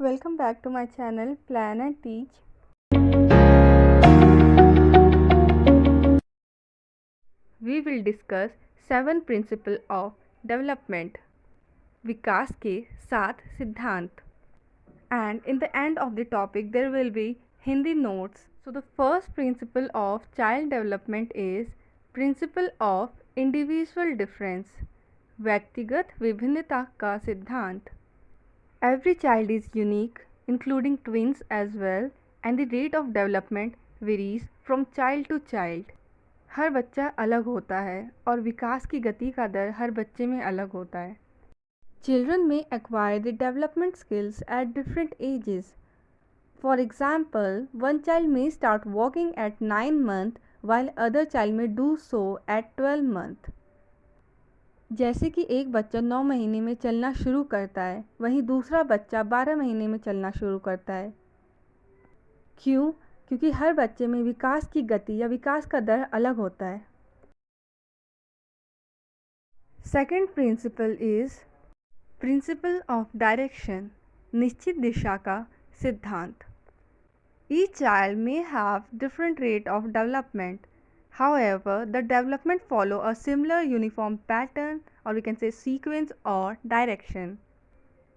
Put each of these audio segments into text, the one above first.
Welcome back to my channel Plan and Teach. We will discuss 7 principles of development, विकास के 7 सिद्धांत. And in the end of the topic there will be Hindi notes. So the first principle of child development is principle of individual difference, व्यक्तिगत विभिन्नता का सिद्धांत. Every child is unique, including twins as well, and the rate of development varies from child to child. हर बच्चा अलग होता है और विकास की गति का दर हर बच्चे में अलग होता है. Children may acquire the development skills at different ages. For example, one child may start walking at 9 months while other child may do so at 12 months. जैसे कि एक बच्चा 9 महीने में चलना शुरू करता है, वहीं दूसरा बच्चा 12 महीने में चलना शुरू करता है. क्यों? क्योंकि हर बच्चे में विकास की गति या विकास का दर अलग होता है. Second principle is principle of direction, निश्चित दिशा का सिद्धांत. Each child may have different rate of development. However, the development follow a similar uniform pattern or we can say sequence or direction.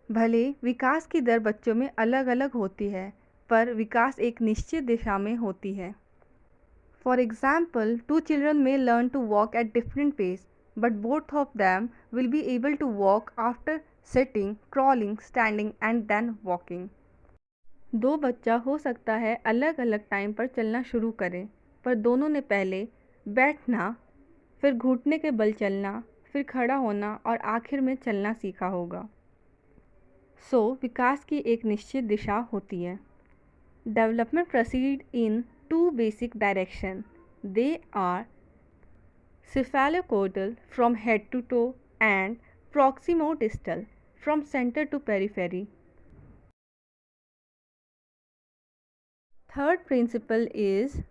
भले विकास की दर बच्चों में अलग अलग होती है, पर विकास एक निश्चित दिशा में होती है. For example, two children may learn to walk at different pace, but both of them will be able to walk after sitting, crawling, standing and then walking. दो बच्चा हो सकता है अलग अलग टाइम पर चलना शुरू करें, पर दोनों ने पहले बैठना, फिर घुटने के बल चलना, फिर खड़ा होना और आखिर में चलना सीखा होगा. सो विकास की एक निश्चित दिशा होती है. Development proceed in 2 basic direction. They are cephalocaudal from head to toe and proximo-distal from centre to periphery. Third principle is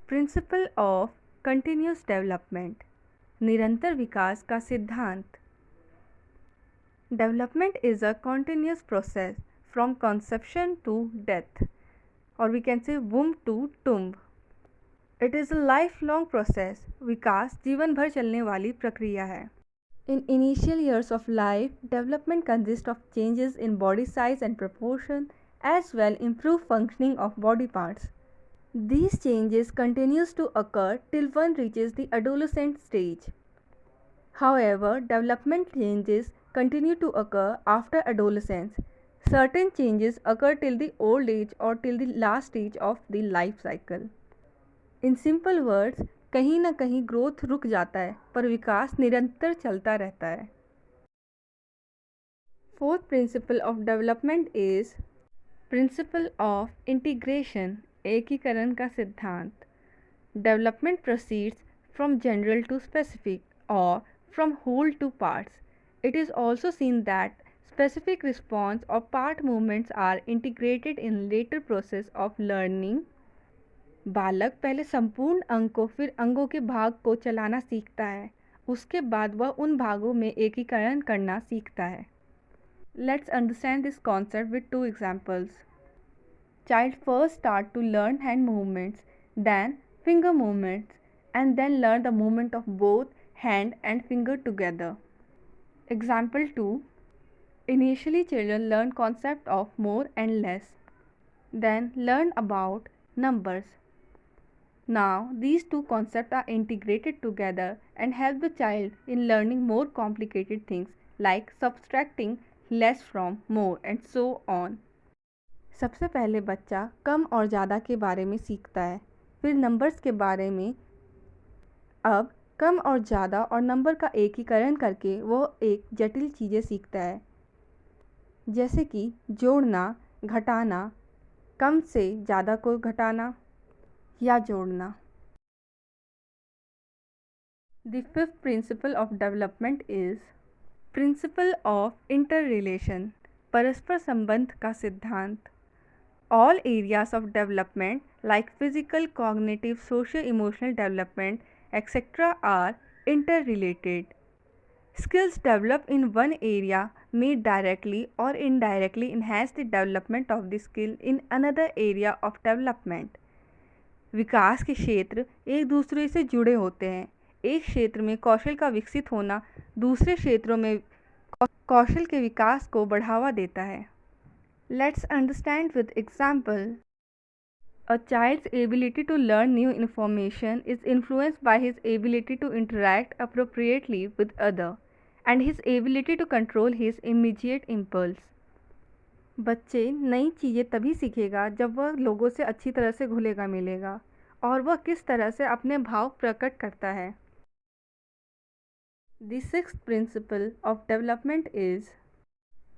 principle of continuous development, निरंतर विकास का सिद्धांत. Development is a continuous process from conception to death और we can say womb to tomb. It is a life long process. विकास जीवन भर चलने वाली प्रक्रिया है. In initial years of life, development consist of changes in body size and proportion as well improve functioning of body parts. These changes continues to occur till one reaches the adolescent stage. However, development changes continue to occur after adolescence. Certain changes occur till the old age or till the last stage of the life cycle. In simple words, कहीं ना कहीं growth रुक जाता है, पर विकास निरंतर चलता रहता है. Fourth principle of development is principle of integration, एकीकरण का सिद्धांत. Development proceeds from general to specific और from whole to parts. It is also seen that specific response और part movements are integrated in later process of learning. बालक पहले संपूर्ण अंग को फिर अंगों के भाग को चलाना सीखता है, उसके बाद वह उन भागों में एकीकरण करना सीखता है. Let's understand this concept with 2 examples. Child first start to learn hand movements, then finger movements, and then learn the movement of both hand and finger together. Example 2. Initially children learn concept of more and less, then learn about numbers. Now these two concepts are integrated together and help the child in learning more complicated things like subtracting less from more and so on. सबसे पहले बच्चा कम और ज़्यादा के बारे में सीखता है, फिर नंबर्स के बारे में. अब कम और ज़्यादा और नंबर का एकीकरण करके वो एक जटिल चीज़ें सीखता है, जैसे कि जोड़ना, घटाना, कम से ज़्यादा को घटाना या जोड़ना. The fifth principle of development is principle of interrelation, परस्पर संबंध का सिद्धांत. All areas of development like physical, cognitive, social, emotional development etcetera are interrelated. Skills developed in one area may directly or indirectly enhance the development of the skill in another area of development. विकास के क्षेत्र एक दूसरे से जुड़े होते हैं। एक क्षेत्र में कौशल का विकसित होना दूसरे क्षेत्रों में कौशल के विकास को बढ़ावा देता है। Let's understand with example. A child's ability to learn new information is influenced by his ability to interact appropriately with others and his ability to control his immediate impulse. बच्चे नई चीज़ें तभी सीखेगा जब वह लोगों से अच्छी तरह से घुलेगा मिलेगा और वह किस तरह से अपने भाव प्रकट करता है। The sixth principle of development is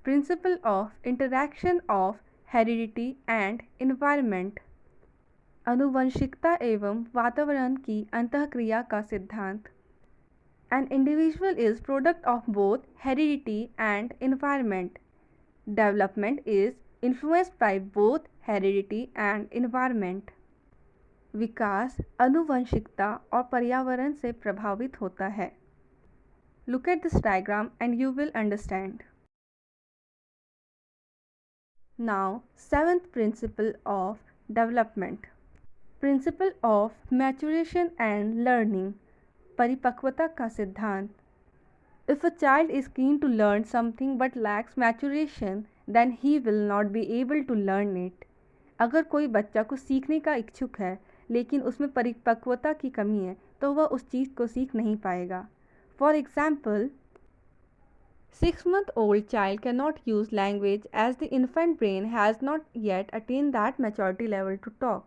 principle of interaction of heredity and environment. आनुवंशिकता एवं वातावरण की अंतःक्रिया का सिद्धांत। An individual is product of both heredity and environment. Development is influenced by both heredity and environment. विकास आनुवंशिकता और पर्यावरण से प्रभावित होता है। Look at this diagram and you will understand. Now, seventh principle of development. Principle of maturation and learning. परिपक्वता का सिद्धांत। If a child is keen to learn something but lacks maturation, then he will not be able to learn it. अगर कोई बच्चा कुछ सीखने का इच्छुक है लेकिन उसमें परिपक्वता की कमी है तो वह उस चीज़ को सीख नहीं पाएगा। For example, 6-month-old child cannot use language as the infant brain has not yet attained that maturity level to talk.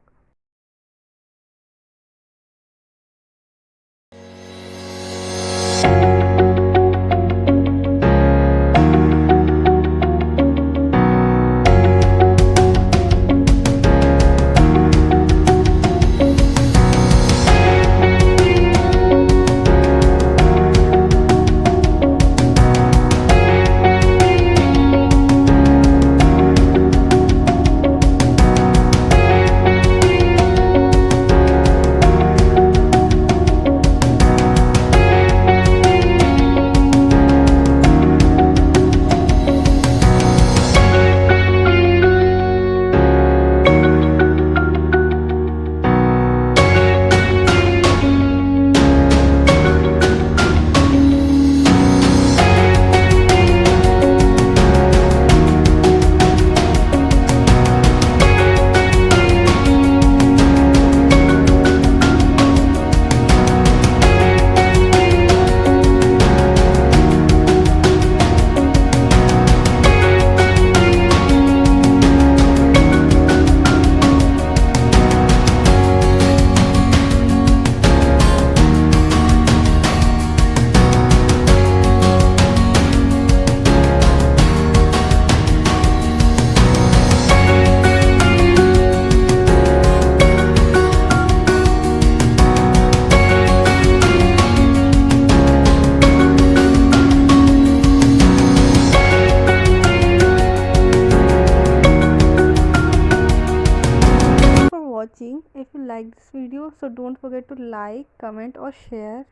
Watching. If you like this video, so don't forget to like, comment or share.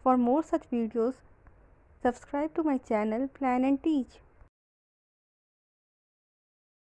For more such videos, subscribe to my channel Plan and Teach.